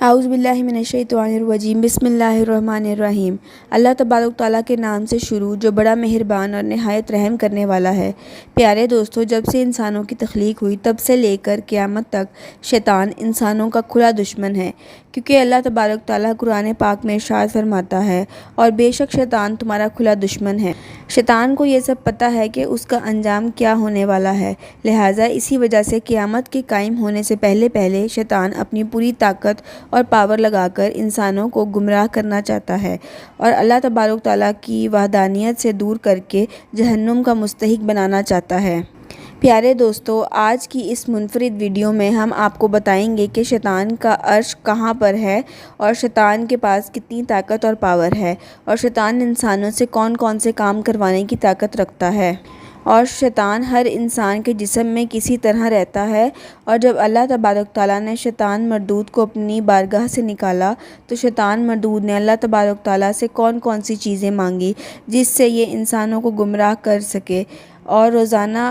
आऊज़ बिल्लाहि मिनश्शैतानिर्रजीम बिस्मिल्लाहिर्रहमानिर्रहीम। अल्लाह तबारक तआला के नाम से शुरू जो बड़ा मेहरबान और नहायत रहम करने वाला है। प्यारे दोस्तों, जब से इंसानों की तख्लीक हुई तब से लेकर क़यामत तक शैतान इंसानों का खुला दुश्मन है, क्योंकि अल्लाह तबारक तआला कुरान पाक में इरशाद फरमाता है, और बेशक शैतान तुम्हारा खुला दुश्मन है। शैतान को ये सब पता है कि उसका अंजाम क्या होने वाला है, लिहाजा इसी वजह से क़यामत के कायम होने से पहले पहले शैतान अपनी पूरी ताकत और पावर लगाकर इंसानों को गुमराह करना चाहता है और अल्लाह तबारक तआला की वहदानियत से दूर करके जहन्नुम का मुस्तहिक बनाना चाहता है। प्यारे दोस्तों, आज की इस मुनफरिद वीडियो में हम आपको बताएंगे कि शैतान का अर्श कहाँ पर है और शैतान के पास कितनी ताकत और पावर है, और शैतान इंसानों से कौन कौन से काम करवाने की ताकत रखता है, और शैतान हर इंसान के जिस्म में किसी तरह रहता है। और जब अल्लाह तबारक तआला ने शैतान मरदूद को अपनी बारगाह से निकाला तो शैतान मरदूद ने अल्लाह तबारक तआला से कौन कौन सी चीज़ें मांगी जिससे ये इंसानों को गुमराह कर सके। और रोज़ाना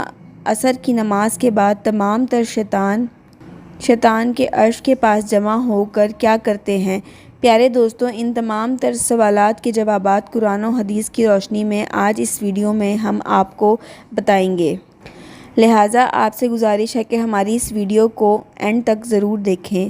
असर की नमाज के बाद तमाम तर शैतान के अर्श के पास जमा होकर क्या करते हैं। प्यारे दोस्तों, इन तमाम तर सवालात के जवाबात कुरान और हदीस की रोशनी में आज इस वीडियो में हम आपको बताएंगे। लिहाजा आपसे गुजारिश है कि हमारी इस वीडियो को एंड तक ज़रूर देखें।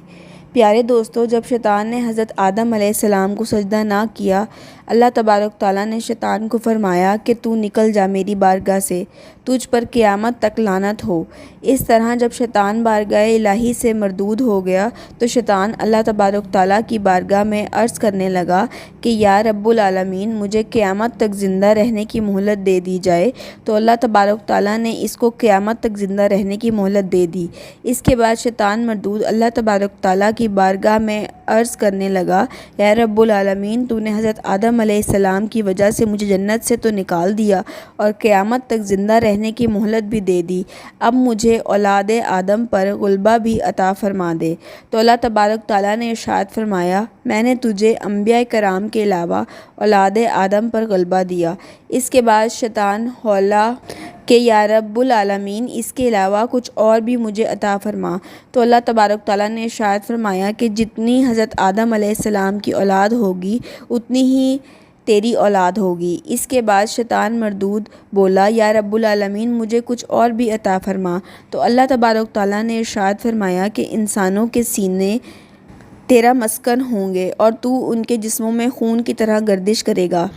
प्यारे दोस्तों, जब शैतान ने हज़रत आदम अलैहिस्सलाम को सजदा ना किया, अल्लाह तबारक तआला ने शैतान को फरमाया कि तू निकल जा मेरी बारगाह से, तुझ पर क़यामत तक लानत हो। इस तरह जब शैतान बारगाह इलाही से मरदूद हो गया तो शैतान अल्लाह तबारक तआला की बारगाह में अर्ज़ करने लगा कि या रब्बुल आलमीन, मुझे क़यामत तक ज़िंदा रहने की मोहलत दे दी जाए। तो अल्लाह तबारक तआला ने इसको क़यामत तक ज़िंदा रहने की मोहलत दे दी। इसके बाद शैतान मरदूद अल्लाह तबारक तआला की बारगाह में अर्ज़ करने लगा, या रब्बुल आलमीन, तूने हज़रत आदम अलैहिस्सलाम की वजह से मुझे जन्नत से तो निकाल दिया और क़यामत तक ज़िंदा रहने की मोहलत भी दे दी, अब मुझे औलाद आदम पर गुलबा भी अता फरमा दे। तो अल्लाह तबारक तआला ने इरशाद फरमाया, मैंने तुझे अंबिया कराम के अलावा औलाद आदम पर गलबा दिया। इसके बाद शैतान हौला कि या रब्बुल आलमीन, इसके अलावा कुछ और भी मुझे अता फरमा। तो अल्लाह तबारक तआला ने इरशाद फरमाया कि जितनी हज़रत आदम अलैहिस्सलाम की औलाद होगी उतनी ही तेरी औलाद होगी। इसके बाद शैतान मरदूद बोला, या रब्बुल आलमीन, मुझे कुछ और भी अता फरमा। तो अल्लाह तबारक तआला ने इरशाद फरमाया कि इंसानों के सीने तेरा मस्कन होंगे और तू उनके जिस्मों में खून की तरह गर्दिश करेगा।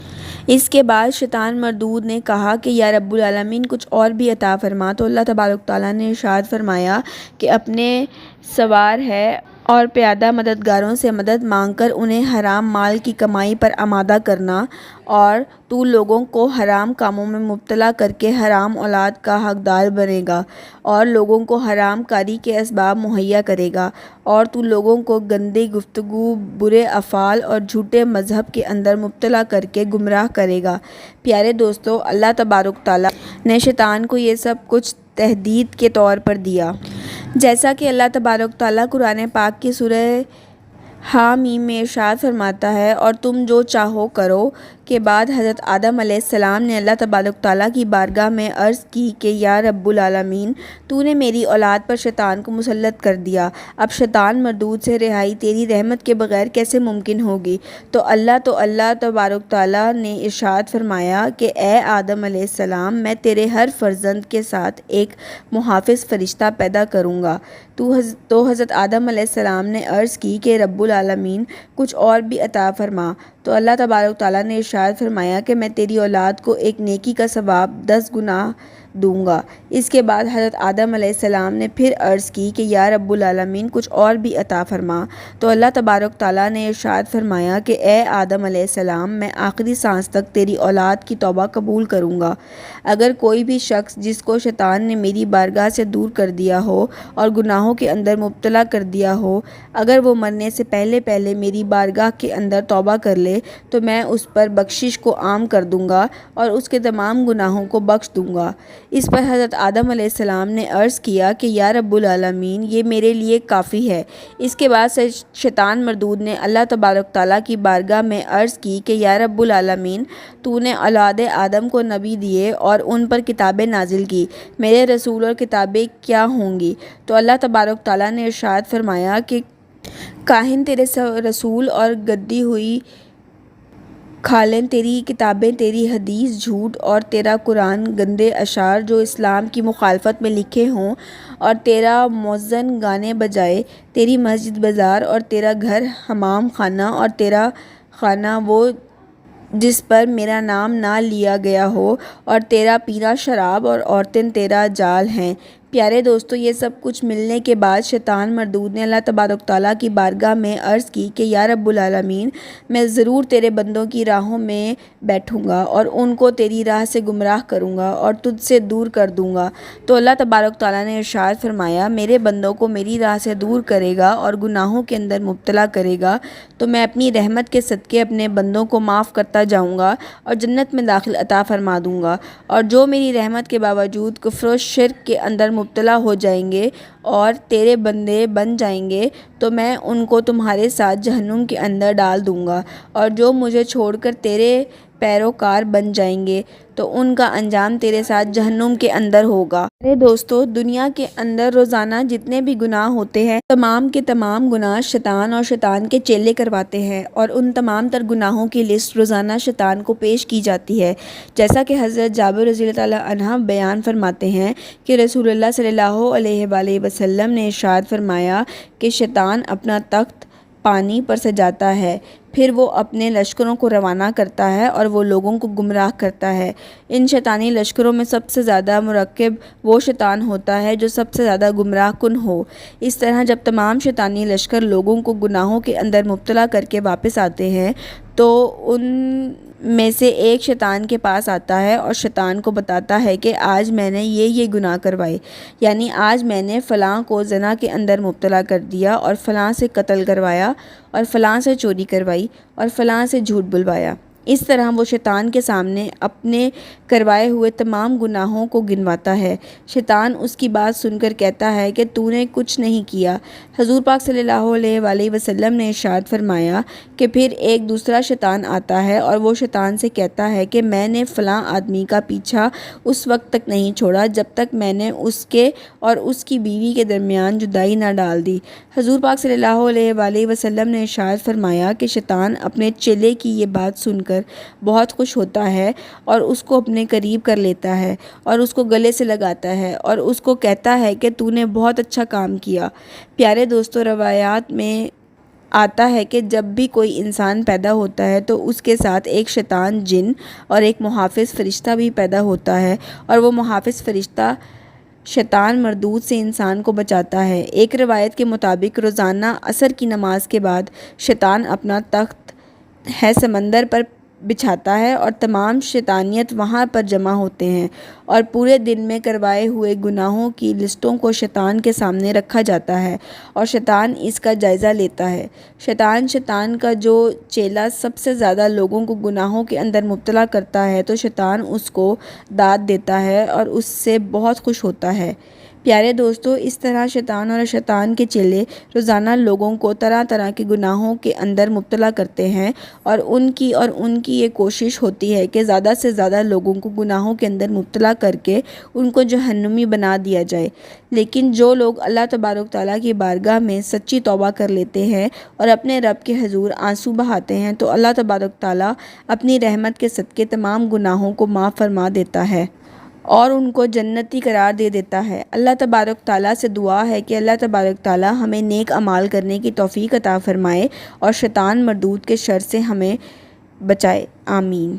इसके बाद शैतान मरदूद ने कहा कि या रब्बुल आलमीन, कुछ और भी अता फरमा। तो अल्लाह तबारक तआला ने इरशाद फरमाया कि अपने सवार है और प्यादा मददगारों से मदद मांगकर उन्हें हराम माल की कमाई पर आमादा करना, और तू लोगों को हराम कामों में मुब्तला करके हराम औलाद का हकदार बनेगा और लोगों को हराम कारी के असबाब मुहैया करेगा, और तू लोगों को गंदी गुफ्तगू, बुरे अफ़ाल और झूठे मज़हब के अंदर मुब्तला करके गुमराह करेगा। प्यारे दोस्तों, अल्लाह तबारक तआला ने शैतान को ये सब कुछ तहदीद के तौर पर दिया, जैसा कि अल्लाह तबारक तआला कुरान पाक की सूरह हामीम में इरशाद फरमाता है, और तुम जो चाहो करो। के बाद हज़रत आदम अलैहिस्सलाम ने अल्लाह तबारक तआला की बारगाह में अर्ज़ की कि या रब्बुल आलमीन, तूने मेरी औलाद पर शैतान को मुसल्लत कर दिया, अब शैतान मरदूद से रिहाई तेरी रहमत के बग़ैर कैसे मुमकिन होगी। तो अल्लाह तबारक तआला ने इरशाद फरमाया कि ए आदम अलैहिस्सलाम, मैं तेरे हर फर्जंद के साथ एक मुहाफ़िज़ फ़रिश्ता पैदा करूँगा। तो हज़रत आदम अलैहिस्सलाम ने अर्ज़ की कि रब्बुल आलमीन, कुछ और भी अता फरमा। तो अल्लाह तबारक तआला ने इरशाद फरमाया कि मैं तेरी औलाद को एक नेकी का सवाब 10 गुना दूंगा। इसके बाद हज़रत आदम अलैहिस्सलाम ने फिर अर्ज़ की कि या रब्बुल आलमीन, कुछ और भी अता फरमा। तो अल्लाह तबारक तआला ने इरशाद फरमाया कि ए आदम अलैहिस्सलाम, मैं आखिरी सांस तक तेरी औलाद की तौबा कबूल करूँगा। अगर कोई भी शख्स जिसको शैतान ने मेरी बारगाह से दूर कर दिया हो और गुनाहों के अंदर मुब्तला कर दिया हो, अगर वो मरने से पहले पहले मेरी बारगाह के अंदर तौबा कर ले तो मैं उस पर बख्शिश को आम कर दूँगा और उसके तमाम गुनाहों को बख्श दूँगा। इस पर हज़रत आदम अलैहिस्सलाम ने अर्ज़ किया कि या रब्बुल आलमीन, ये मेरे लिए काफ़ी है। इसके बाद शैतान मरदूद ने अल्लाह तबारक तआला की बारगाह में अर्ज़ की कि या रब्बुल आलमीन, तूने औलाद आदम को नबी दिए और उन पर किताबें नाजिल की, मेरे रसूल और किताबें क्या होंगी। तो अल्लाह तबारक तआला ने इरशाद फरमाया कि کاہن تیرے رسول اور گدی ہوئی کھالیں تیری کتابیں، تیری حدیث جھوٹ اور تیرا قرآن گندے اشعار جو اسلام کی مخالفت میں لکھے ہوں، اور تیرا مؤذن گانے بجائے، تیری مسجد بازار اور تیرا گھر حمام خانہ اور تیرا خانہ وہ جس پر میرا نام نہ لیا گیا ہو، اور تیرا پینا شراب اور عورتیں تیرا جال ہیں۔ پیارے دوستو، یہ سب کچھ ملنے کے بعد شیطان مردود نے اللہ تبارک تعالیٰ کی بارگاہ میں عرض کی کہ یا رب العالمین، میں ضرور تیرے بندوں کی راہوں میں بیٹھوں گا اور ان کو تیری راہ سے گمراہ کروں گا اور تجھ سے دور کر دوں گا۔ تو اللہ تبارک تعالیٰ نے ارشاد فرمایا، میرے بندوں کو میری راہ سے دور کرے گا اور گناہوں کے اندر مبتلا کرے گا تو میں اپنی رحمت کے صدقے اپنے بندوں کو معاف کرتا جاؤں گا اور جنت میں داخل عطا فرما دوں گا، اور جو میری رحمت کے باوجود کفر و شرک کے اندر مبتلا ہو جائیں گے اور تیرے بندے بن جائیں گے تو میں ان کو تمہارے ساتھ جہنم کے اندر ڈال دوں گا، اور جو مجھے چھوڑ کر تیرے پیروکار بن جائیں گے تو ان کا انجام تیرے ساتھ جہنم کے اندر ہوگا۔ میرے دوستو، دنیا کے اندر روزانہ جتنے بھی گناہ ہوتے ہیں، تمام کے تمام گناہ شیطان اور شیطان کے چیلے کرواتے ہیں، اور ان تمام تر گناہوں کی لسٹ روزانہ شیطان کو پیش کی جاتی ہے۔ جیسا کہ حضرت جابر رضی اللہ تعالیٰ عنہ بیان فرماتے ہیں کہ رسول اللہ صلی اللہ علیہ وآلہ وسلم نے ارشاد فرمایا کہ شیطان اپنا تخت پانی پر سجاتا ہے، پھر وہ اپنے لشکروں کو روانہ کرتا ہے اور وہ لوگوں کو گمراہ کرتا ہے۔ ان شیطانی لشکروں میں سب سے زیادہ مرکب وہ شیطان ہوتا ہے جو سب سے زیادہ گمراہ کن ہو۔ اس طرح جب تمام شیطانی لشکر لوگوں کو گناہوں کے اندر مبتلا کر کے واپس آتے ہیں تو ان میں سے ایک شیطان کے پاس آتا ہے اور شیطان کو بتاتا ہے کہ آج میں نے یہ گناہ کروائے، یعنی آج میں نے فلاں کو زنا کے اندر مبتلا کر دیا اور فلاں سے قتل کروایا اور فلاں سے چوری کروائی اور فلاں سے جھوٹ بلوایا۔ اس طرح وہ شیطان کے سامنے اپنے کروائے ہوئے تمام گناہوں کو گنواتا ہے۔ شیطان اس کی بات سن کر کہتا ہے کہ تو نے کچھ نہیں کیا۔ حضور پاک صلی اللہ علیہ وآلہ وسلم نے ارشاد فرمایا کہ پھر ایک دوسرا شیطان آتا ہے اور وہ شیطان سے کہتا ہے کہ میں نے فلاں آدمی کا پیچھا اس وقت تک نہیں چھوڑا جب تک میں نے اس کے اور اس کی بیوی کے درمیان جدائی نہ ڈال دی۔ حضور پاک صلی اللہ علیہ وآلہ وسلم نے ارشاد فرمایا کہ شیطان اپنے چیلے کی یہ بات سن کر بہت خوش ہوتا ہے اور اس کو اپنے قریب کر لیتا ہے اور اس کو گلے سے لگاتا ہے اور اس کو کہتا ہے کہ تو نے بہت اچھا کام کیا۔ پیارے دوستو، روایات میں آتا ہے کہ جب بھی کوئی انسان پیدا ہوتا ہے تو اس کے ساتھ ایک شیطان جن اور ایک محافظ فرشتہ بھی پیدا ہوتا ہے، اور وہ محافظ فرشتہ شیطان مردود سے انسان کو بچاتا ہے۔ ایک روایت کے مطابق روزانہ عصر کی نماز کے بعد شیطان اپنا تخت ہے سمندر پر بچھاتا ہے اور تمام شیطانیت وہاں پر جمع ہوتے ہیں، اور پورے دن میں کروائے ہوئے گناہوں کی لسٹوں کو شیطان کے سامنے رکھا جاتا ہے اور شیطان اس کا جائزہ لیتا ہے۔ شیطان کا جو چیلا سب سے زیادہ لوگوں کو گناہوں کے اندر مبتلا کرتا ہے تو شیطان اس کو داد دیتا ہے اور اس سے بہت خوش ہوتا ہے۔ پیارے دوستو، اس طرح شیطان اور شیطان کے چیلے روزانہ لوگوں کو طرح طرح کے گناہوں کے اندر مبتلا کرتے ہیں، اور ان کی یہ کوشش ہوتی ہے کہ زیادہ سے زیادہ لوگوں کو گناہوں کے اندر مبتلا کر کے ان کو جہنمی بنا دیا جائے۔ لیکن جو لوگ اللہ تبارک تعالیٰ کی بارگاہ میں سچی توبہ کر لیتے ہیں اور اپنے رب کے حضور آنسو بہاتے ہیں تو اللہ تبارک تعالیٰ اپنی رحمت کے صدقے تمام گناہوں کو معاف فرما دیتا ہے اور ان کو جنتی قرار دے دیتا ہے۔ اللہ تبارک تعالیٰ سے دعا ہے کہ اللہ تبارک تعالیٰ ہمیں نیک اعمال کرنے کی توفیق عطا فرمائے اور شیطان مردود کے شر سے ہمیں بچائے۔ آمین۔